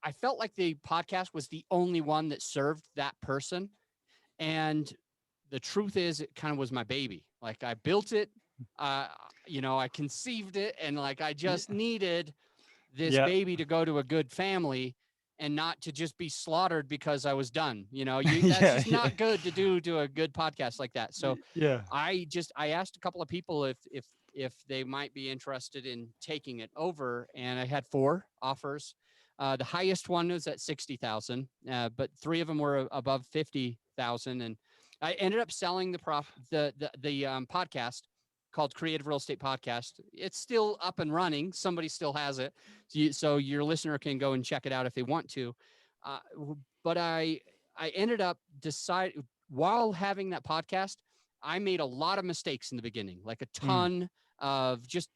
[SPEAKER 2] I felt like the podcast was the only one that served that person. And the truth is, it kind of was my baby. Like, I built it, uh, I conceived it, and like I just
[SPEAKER 1] Yeah.
[SPEAKER 2] needed this
[SPEAKER 1] Yeah.
[SPEAKER 2] baby to go to a good family and not to just be slaughtered because I was done. That's
[SPEAKER 1] Yeah.
[SPEAKER 2] just
[SPEAKER 1] Yeah.
[SPEAKER 2] not good to do to a good podcast like that. So
[SPEAKER 1] Yeah.
[SPEAKER 2] I asked a couple of people if they might be interested in taking it over, and I had 4 offers. The highest one was at 60,000, but 3 of them were above 50,000, and I ended up selling the podcast called Creative Real Estate Podcast. It's still up and running. Somebody still has it, so your listener can go and check it out if they want to. Uh, but I ended up deciding, while having that podcast, I made a lot of mistakes in the beginning, like a
[SPEAKER 1] Mm.
[SPEAKER 2] ton of just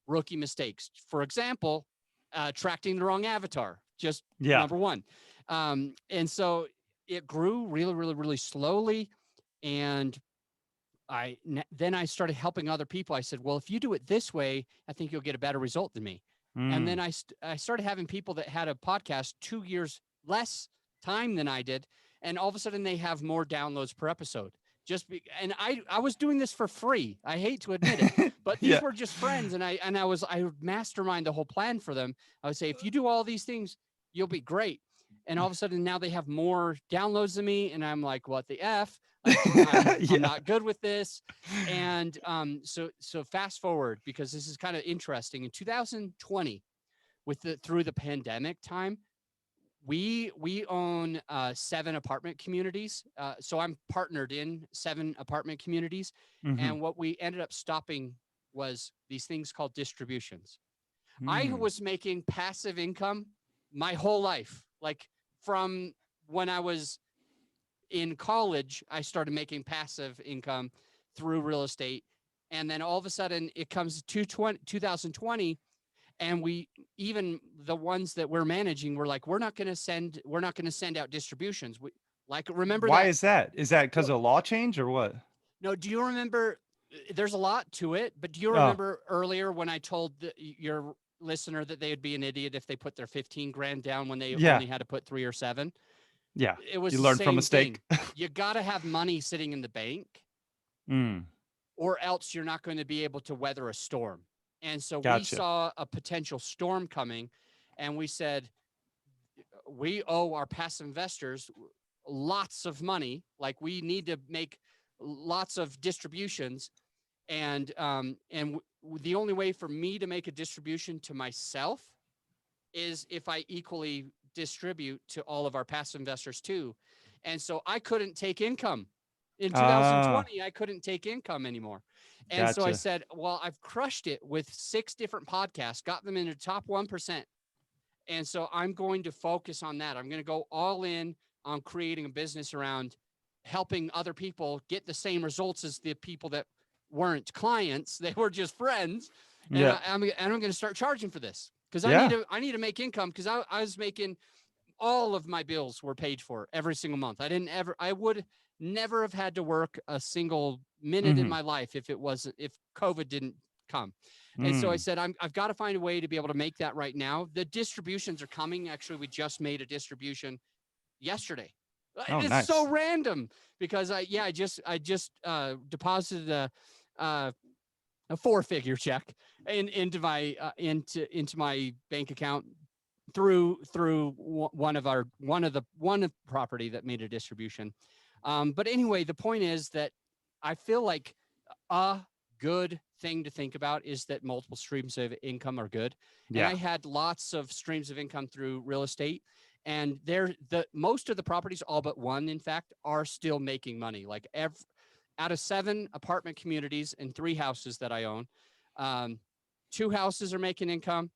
[SPEAKER 2] rookie mistakes. For example, attracting the wrong avatar, just
[SPEAKER 1] Yeah.
[SPEAKER 2] number one. And so it grew really, really, really slowly. And then I started helping other people. I said, well, if you do it this way, I think you'll get a better result than me. And then
[SPEAKER 1] Mm.
[SPEAKER 2] I started having people that had a podcast 2 years less time than I did, and all of a sudden they have more downloads per episode. And I was doing this for free. I hate to admit it, but these
[SPEAKER 1] Yeah.
[SPEAKER 2] were just friends, and I would mastermind the whole plan for them. I would say, if you do all these things, you'll be great. And all of a sudden now they have more downloads than me, and I'm like, what the f? Like, I'm
[SPEAKER 1] Yeah.
[SPEAKER 2] not good with this. And so fast forward, because this is kind of interesting. In 2020, through the pandemic time, we own 7 apartment communities. So I'm partnered in 7 apartment communities,
[SPEAKER 1] Hmm.
[SPEAKER 2] and what we ended up stopping was these things called distributions. I
[SPEAKER 1] Mm.
[SPEAKER 2] was making passive income my whole life, like from when I was in college, I started making passive income through real estate. And then all of a sudden it comes to 2020, and even the ones that we're managing, we're like, we're not going to send out distributions. Like, remember
[SPEAKER 1] Why
[SPEAKER 2] that?
[SPEAKER 1] is that? Is that because
[SPEAKER 2] Well,
[SPEAKER 1] of law change or what?
[SPEAKER 2] no, do you remember? There's a lot to it, but do you
[SPEAKER 1] Oh,
[SPEAKER 2] remember earlier when I told your listener that they would be an idiot if they put their 15 grand down when they
[SPEAKER 1] yeah.
[SPEAKER 2] only had to put 3 or 7?
[SPEAKER 1] Yeah.
[SPEAKER 2] It was
[SPEAKER 1] You
[SPEAKER 2] the
[SPEAKER 1] learn from
[SPEAKER 2] same
[SPEAKER 1] mistake.
[SPEAKER 2] thing. You got to have money sitting in the bank,
[SPEAKER 1] Mm.
[SPEAKER 2] or else you're not going to be able to weather a storm. And so we
[SPEAKER 1] Gotcha.
[SPEAKER 2] saw a potential storm coming, and we said, we owe our passive investors lots of money. Like, we need to make lots of distributions. And the only way for me to make a distribution to myself is if I equally distribute to all of our passive investors too. And so I couldn't take income. In
[SPEAKER 1] Ah,
[SPEAKER 2] 2020, I couldn't take income anymore. And so I
[SPEAKER 1] gotcha.
[SPEAKER 2] said, well, I've crushed it with 6 different podcasts, got them into top 1%. And so I'm going to focus on that. I'm going to go all in on creating a business around helping other people get the same results as the people that weren't clients. They were just friends. And
[SPEAKER 1] Yeah.
[SPEAKER 2] I'm going to start charging for this because
[SPEAKER 1] Yeah.
[SPEAKER 2] I need to make income because I was making all of my bills were paid for every single month. I would never have had to work a single minute in
[SPEAKER 1] Hmm.
[SPEAKER 2] my life if COVID didn't come. And so I
[SPEAKER 1] Mm.
[SPEAKER 2] said, I've got to find a way to be able to make that right now. The distributions are coming. Actually, we just made a distribution yesterday.
[SPEAKER 1] Oh,
[SPEAKER 2] It's so
[SPEAKER 1] nice.
[SPEAKER 2] random because I just deposited a 4-figure check into my into my bank account through one of property that made a distribution. But anyway, the point is that I feel like a good thing to think about is that multiple streams of income are good. And I
[SPEAKER 1] Yeah.
[SPEAKER 2] had lots of streams of income through real estate. And most of the properties, all but one, in fact, are still making money. Like out of 7 apartment communities and 3 houses that I own, um, 2 houses are making income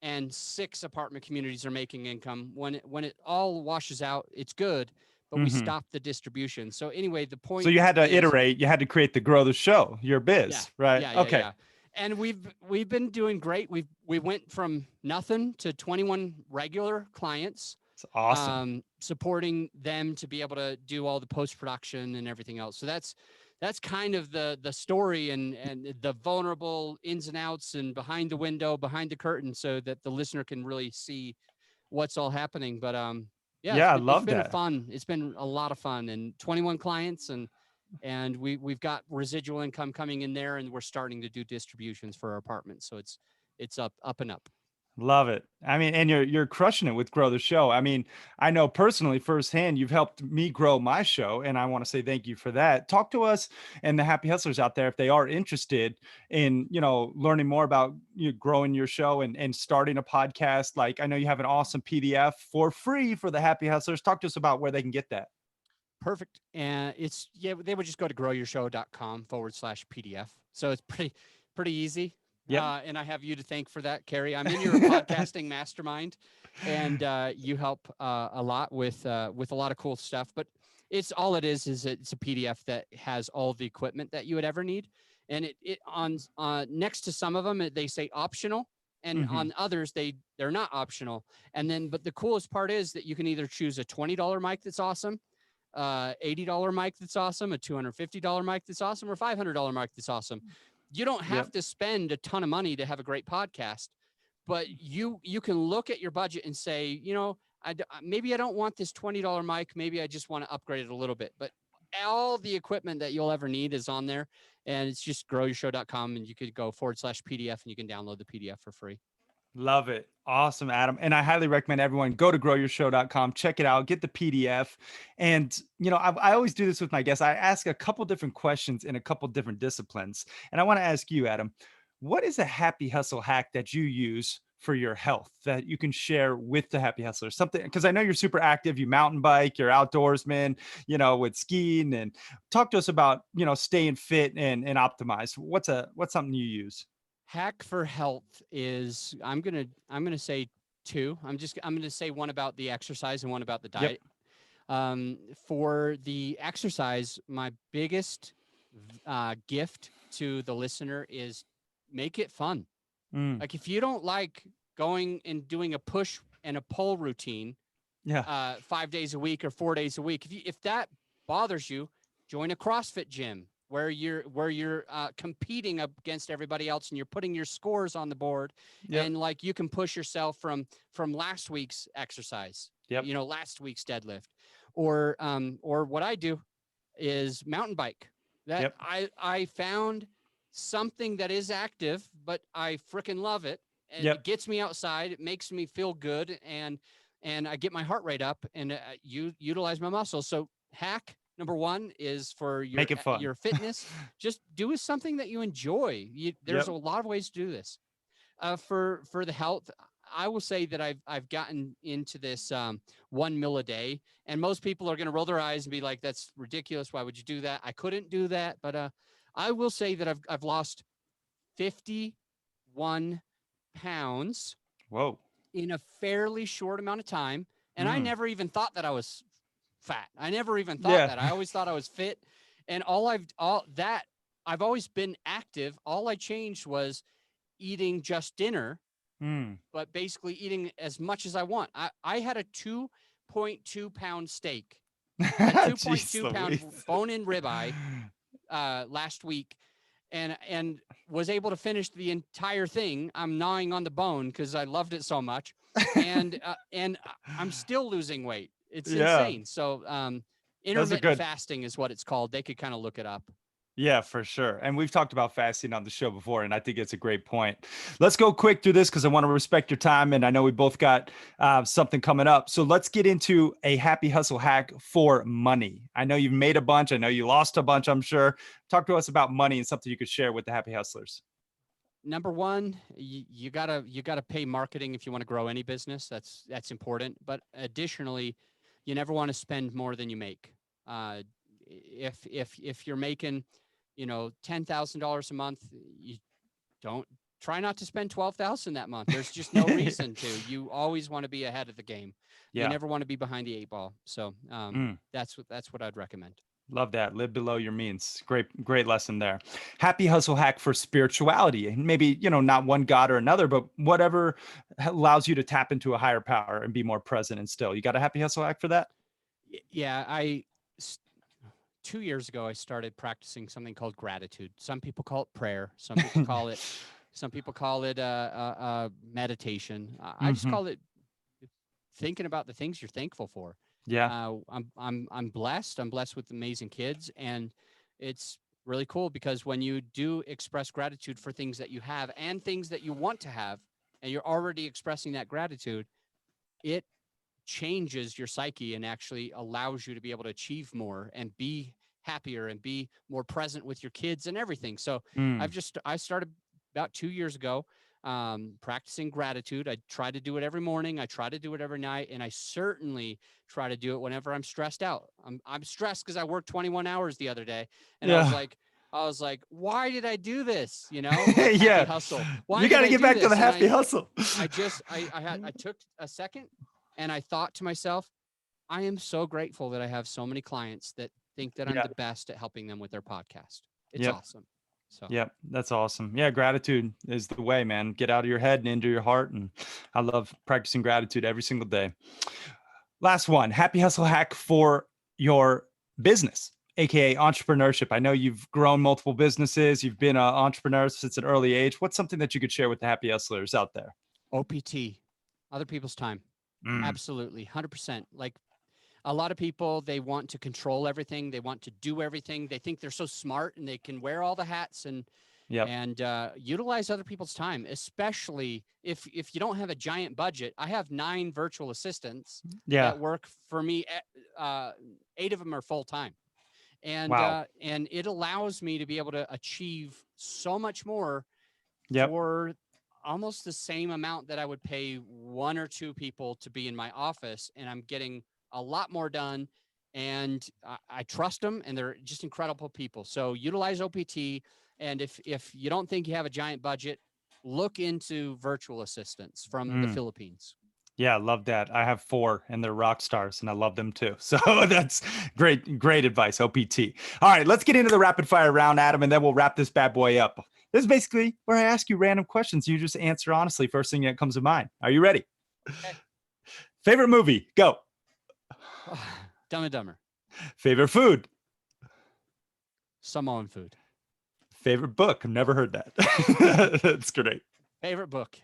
[SPEAKER 2] and 6 apartment communities are making income. When it all washes out, it's good, but we
[SPEAKER 1] Hmm.
[SPEAKER 2] stopped the distribution. So anyway, the
[SPEAKER 1] So
[SPEAKER 2] point
[SPEAKER 1] you had to
[SPEAKER 2] is,
[SPEAKER 1] iterate. You had to create the grow the show, your
[SPEAKER 2] yeah,
[SPEAKER 1] biz, right?
[SPEAKER 2] yeah, yeah,
[SPEAKER 1] Okay.
[SPEAKER 2] yeah. And we've been doing great. We went from nothing to 21 regular clients,
[SPEAKER 1] It's awesome.
[SPEAKER 2] supporting them to be able to do all the post production and everything else. So that's kind of the story and the vulnerable ins and outs and behind the window, behind the curtain, so that the listener can really see what's all happening. But yeah,
[SPEAKER 1] Yeah, I
[SPEAKER 2] it's
[SPEAKER 1] love
[SPEAKER 2] been
[SPEAKER 1] that.
[SPEAKER 2] fun. It's been a lot of fun, and 21 clients, and we've got residual income coming in there, and we're starting to do distributions for our apartments. So it's up and up.
[SPEAKER 1] Love it. I mean, and you're crushing it with Grow the Show. I mean, I know personally firsthand you've helped me grow my show, and I want to say thank you for that. Talk to us and the happy hustlers out there if they are interested in, learning more about you growing your show and starting a podcast. Like I know you have an awesome PDF for free for the happy hustlers. Talk to us about where they can get that.
[SPEAKER 2] Perfect. And they would just go to growyourshow.com/PDF. So it's pretty easy.
[SPEAKER 1] Yep.
[SPEAKER 2] And I have you to thank for that, Cary. I'm in your podcasting mastermind, and you help a lot with a lot of cool stuff. But it's all it is it's a PDF that has all the equipment that you would ever need, and it on next to some of them they say optional, and
[SPEAKER 1] Hmm.
[SPEAKER 2] on others they're not optional. And then, but the coolest part is that you can either choose a $20 mic that's awesome, $80 mic that's awesome, a $250 mic that's awesome, or $500 mic that's awesome. You don't have
[SPEAKER 1] Yep.
[SPEAKER 2] to spend a ton of money to have a great podcast, but you can look at your budget and say, maybe I don't want this $20 mic. Maybe I just want to upgrade it a little bit. But all the equipment that you'll ever need is on there, and it's just growyourshow.com, and you could go /PDF and you can download the PDF for free.
[SPEAKER 1] Love it. Awesome, Adam. And I highly recommend everyone go to growyourshow.com, check it out, get the PDF. And, I always do this with my guests. I ask a couple different questions in a couple different disciplines. And I want to ask you, Adam, what is a happy hustle hack that you use for your health that you can share with the happy hustlers? Something, because I know you're super active, you mountain bike, you're outdoorsman, with skiing, and talk to us about, staying fit and optimized. What's something you use?
[SPEAKER 2] Hack for health is I'm gonna say 2. I'm gonna say one about the exercise and one about the
[SPEAKER 1] Yep.
[SPEAKER 2] diet. For the exercise, my biggest gift to the listener is make it fun.
[SPEAKER 1] Mm,
[SPEAKER 2] Like if you don't like going and doing a push and a pull routine
[SPEAKER 1] yeah.
[SPEAKER 2] 5 days a week or 4 days a week, if that bothers you, join a CrossFit gym where you're competing against everybody else and you're putting your scores on the board,
[SPEAKER 1] Yep.
[SPEAKER 2] and like you can push yourself from last week's exercise,
[SPEAKER 1] Yep.
[SPEAKER 2] last week's deadlift, or what I do is mountain bike. That
[SPEAKER 1] Yep.
[SPEAKER 2] I found something that is active, but I freaking love it. And it
[SPEAKER 1] Yep.
[SPEAKER 2] gets me outside. It makes me feel good, and I get my heart rate up, and you utilize my muscles. So hack number 1 is for
[SPEAKER 1] Make it fun.
[SPEAKER 2] your fitness. Just do something that you enjoy. There's
[SPEAKER 1] Yep.
[SPEAKER 2] a lot of ways to do this. For the health, I will say that I've gotten into this 1 meal a day, and most people are going to roll their eyes and be like, "That's ridiculous. Why would you do that?" I couldn't do that, but I will say that I've lost 51 pounds
[SPEAKER 1] Whoa.
[SPEAKER 2] in a fairly short amount of time, and I
[SPEAKER 1] Mm.
[SPEAKER 2] never even thought that I was fat. I never even thought
[SPEAKER 1] Yeah.
[SPEAKER 2] that. I always thought I was fit. And I've always been active. All I changed was eating just dinner,
[SPEAKER 1] Mm.
[SPEAKER 2] but basically eating as much as I want. I had a 2.2 pound steak, a
[SPEAKER 1] Jeez
[SPEAKER 2] 2.2 pound
[SPEAKER 1] Louise.
[SPEAKER 2] bone-in ribeye last week, and was able to finish the entire thing. I'm gnawing on the bone because I loved it so much, and I'm still losing weight. It's
[SPEAKER 1] Yeah,
[SPEAKER 2] insane. So
[SPEAKER 1] those are
[SPEAKER 2] intermittent
[SPEAKER 1] good.
[SPEAKER 2] fasting is what it's called. They could kind of look it up.
[SPEAKER 1] Yeah, for sure. And we've talked about fasting on the show before, and I think it's a great point. Let's go quick through this because I want to respect your time. And I know we both got something coming up. So let's get into a happy hustle hack for money. I know you've made a bunch. I know you lost a bunch, I'm sure. Talk to us about money and something you could share with the happy hustlers.
[SPEAKER 2] Number one, you gotta pay marketing if you want to grow any business. That's important. But additionally, you never want to spend more than you make. If you're making, $10,000 a month, you don't try not to spend 12,000 that month. There's just no reason to. You always want to be ahead of the game. You
[SPEAKER 1] Yeah.
[SPEAKER 2] never want to be behind the eight ball. So
[SPEAKER 1] Mm.
[SPEAKER 2] that's what I'd recommend.
[SPEAKER 1] Love that. Live below your means. Great lesson there. Happy hustle hack for spirituality. Maybe, not one God or another, but whatever allows you to tap into a higher power and be more present and still. You got a happy hustle hack for that?
[SPEAKER 2] Yeah, 2 years ago I started practicing something called gratitude. Some people call it prayer. Some people call it meditation. I just
[SPEAKER 1] Hmm.
[SPEAKER 2] call it thinking about the things you're thankful for.
[SPEAKER 1] Yeah.
[SPEAKER 2] I'm blessed. I'm blessed with amazing kids, and it's really cool because when you do express gratitude for things that you have and things that you want to have, and you're already expressing that gratitude, it changes your psyche and actually allows you to be able to achieve more and be happier and be more present with your kids and everything. So
[SPEAKER 1] Mm.
[SPEAKER 2] I started about 2 years ago practicing gratitude. I try to do it every morning. I try to do it every night, and I certainly try to do it whenever I'm stressed out. I'm stressed because I worked 21 hours the other day, and
[SPEAKER 1] Yeah.
[SPEAKER 2] I was like, why did I do this? Like happy
[SPEAKER 1] Yeah.
[SPEAKER 2] hustle. Why
[SPEAKER 1] You
[SPEAKER 2] did
[SPEAKER 1] got to
[SPEAKER 2] I
[SPEAKER 1] get
[SPEAKER 2] do
[SPEAKER 1] back to the
[SPEAKER 2] this? And
[SPEAKER 1] happy hustle.
[SPEAKER 2] I took a second and I thought to myself, I am so grateful that I have so many clients that think that I'm
[SPEAKER 1] Yeah.
[SPEAKER 2] the best at helping them with their podcast. It's
[SPEAKER 1] Yep.
[SPEAKER 2] awesome. So
[SPEAKER 1] Yep, that's awesome. Yeah, gratitude is the way, man. Get out of your head and into your heart. And I love practicing gratitude every single day. Last one, happy hustle hack for your business, aka entrepreneurship. I know you've grown multiple businesses. You've been an entrepreneur since an early age. What's something that you could share with the happy hustlers out there?
[SPEAKER 2] OPT, other people's time.
[SPEAKER 1] Mm.
[SPEAKER 2] Absolutely. 100%. Like a lot of people, they want to control everything. They want to do everything. They think they're so smart and they can wear all the hats
[SPEAKER 1] Yep.
[SPEAKER 2] and utilize other people's time, especially if you don't have a giant budget. I have 9 virtual assistants
[SPEAKER 1] Yeah.
[SPEAKER 2] that work for me. 8 of them are full time,
[SPEAKER 1] Wow.
[SPEAKER 2] and it allows me to be able to achieve so much more
[SPEAKER 1] Yep.
[SPEAKER 2] for almost the same amount that I would pay 1 or 2 people to be in my office, and I'm getting a lot more done. And I trust them, and they're just incredible people. So utilize OPT. And if you don't think you have a giant budget, look into virtual assistants from the
[SPEAKER 1] Mm.
[SPEAKER 2] Philippines.
[SPEAKER 1] Yeah, I love that. I have 4 and they're rock stars and I love them too. So that's great advice, OPT. All right, let's get into the rapid fire round, Adam, and then we'll wrap this bad boy up. This is basically where I ask you random questions. You just answer honestly, first thing that comes to mind. Are you ready?
[SPEAKER 2] Okay.
[SPEAKER 1] Favorite movie? Go.
[SPEAKER 2] Dumb and Dumber.
[SPEAKER 1] Favorite food?
[SPEAKER 2] Samoan food.
[SPEAKER 1] Favorite book? I've never heard that. That's great.
[SPEAKER 2] Favorite book.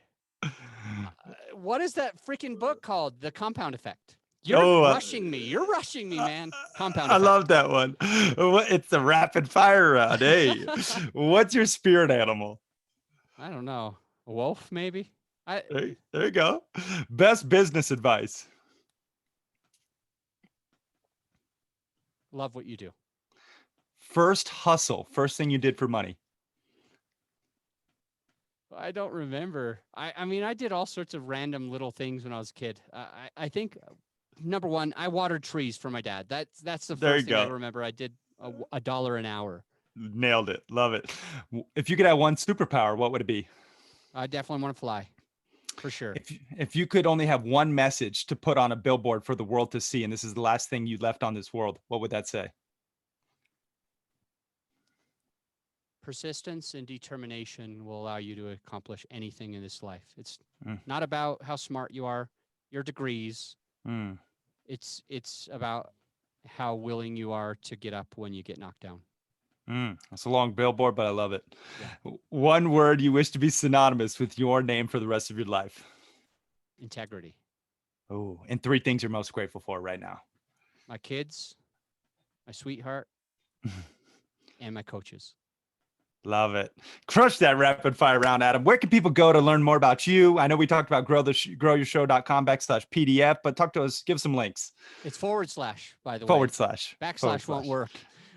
[SPEAKER 2] What is that freaking book called? The Compound Effect. You're
[SPEAKER 1] Oh,
[SPEAKER 2] rushing me. You're rushing me, man. Compound
[SPEAKER 1] I
[SPEAKER 2] Effect.
[SPEAKER 1] love that one. It's the rapid fire round. Hey, what's your spirit animal?
[SPEAKER 2] I don't know. A wolf, maybe? I
[SPEAKER 1] There you go. Best business advice.
[SPEAKER 2] love what you do.
[SPEAKER 1] First hustle. First thing you did for money.
[SPEAKER 2] I don't remember. I mean, I did all sorts of random little things when I was a kid. I think number one, I watered trees for my dad. That's the
[SPEAKER 1] There you
[SPEAKER 2] first thing I
[SPEAKER 1] go.
[SPEAKER 2] remember. I did a dollar an hour.
[SPEAKER 1] Nailed it. Love it. If you could have one superpower, what would it be?
[SPEAKER 2] I definitely want to fly. For sure.
[SPEAKER 1] If you could only have one message to put on a billboard for the world to see, and this is the last thing you left on this world, what would that say?
[SPEAKER 2] Persistence and determination will allow you to accomplish anything in this life. It's
[SPEAKER 1] Mm,
[SPEAKER 2] not about how smart you are, your degrees.
[SPEAKER 1] mm,
[SPEAKER 2] It's about how willing you are to get up when you get knocked down.
[SPEAKER 1] That's a long billboard, but I love it.
[SPEAKER 2] Yeah.
[SPEAKER 1] One word you wish to be synonymous with your name for the rest of your life.
[SPEAKER 2] Integrity.
[SPEAKER 1] Oh, and three things you're most grateful for right now.
[SPEAKER 2] My kids, my sweetheart, and my coaches.
[SPEAKER 1] Love it. Crush that rapid fire round, Adam. Where can people go to learn more about you? I know we talked about growyourshow.com/PDF, but talk to us, give some links.
[SPEAKER 2] It's / by the way.
[SPEAKER 1] /
[SPEAKER 2] Backslash won't work.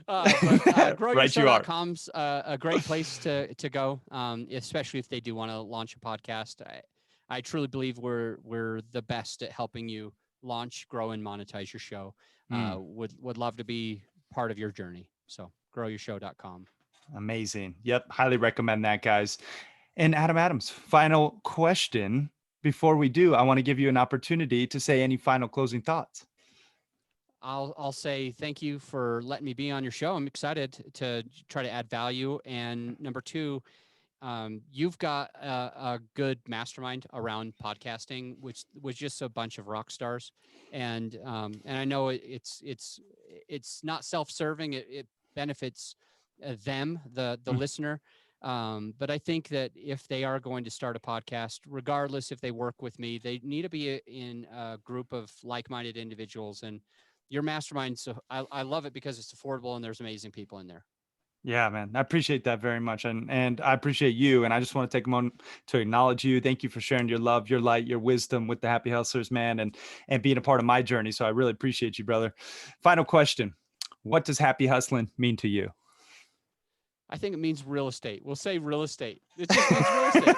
[SPEAKER 2] But
[SPEAKER 1] Right, you are.
[SPEAKER 2] growyourshow.com's a great place to go, especially if they do want to launch a podcast. I truly believe we're the best at helping you launch, grow, and monetize your show. Would love to be part of your journey. So growyourshow.com.
[SPEAKER 1] Amazing. Yep. Highly recommend that, guys. And Adam Adams, final question. Before we do, I want to give you an opportunity to say any final closing thoughts.
[SPEAKER 2] I'll say thank you for letting me be on your show. I'm excited to try to add value. And number two, you've got a good mastermind around podcasting, which was just a bunch of rock stars. And I know it's not self-serving. It benefits them, the listener. But I think that if they are going to start a podcast, regardless if they work with me, they need to be in a group of like-minded individuals. And your mastermind, so I love it because it's affordable and there's amazing people in there.
[SPEAKER 1] Yeah, man. I appreciate that very much. And I appreciate you. And I just want to take a moment to acknowledge you. Thank you for sharing your love, your light, your wisdom with the Happy Hustlers, man, and being a part of my journey. So I really appreciate you, brother. Final question. What does happy hustling mean to you?
[SPEAKER 2] I think it means real estate. We'll say real estate. It just means real estate.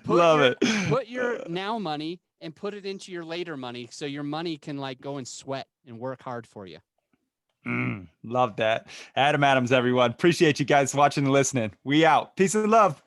[SPEAKER 1] Love it.
[SPEAKER 2] Put your now money and put it into your later money so your money can like go and sweat and work hard for you.
[SPEAKER 1] Love that. Adam Adams, everyone. Appreciate you guys watching and listening. We out. Peace and love.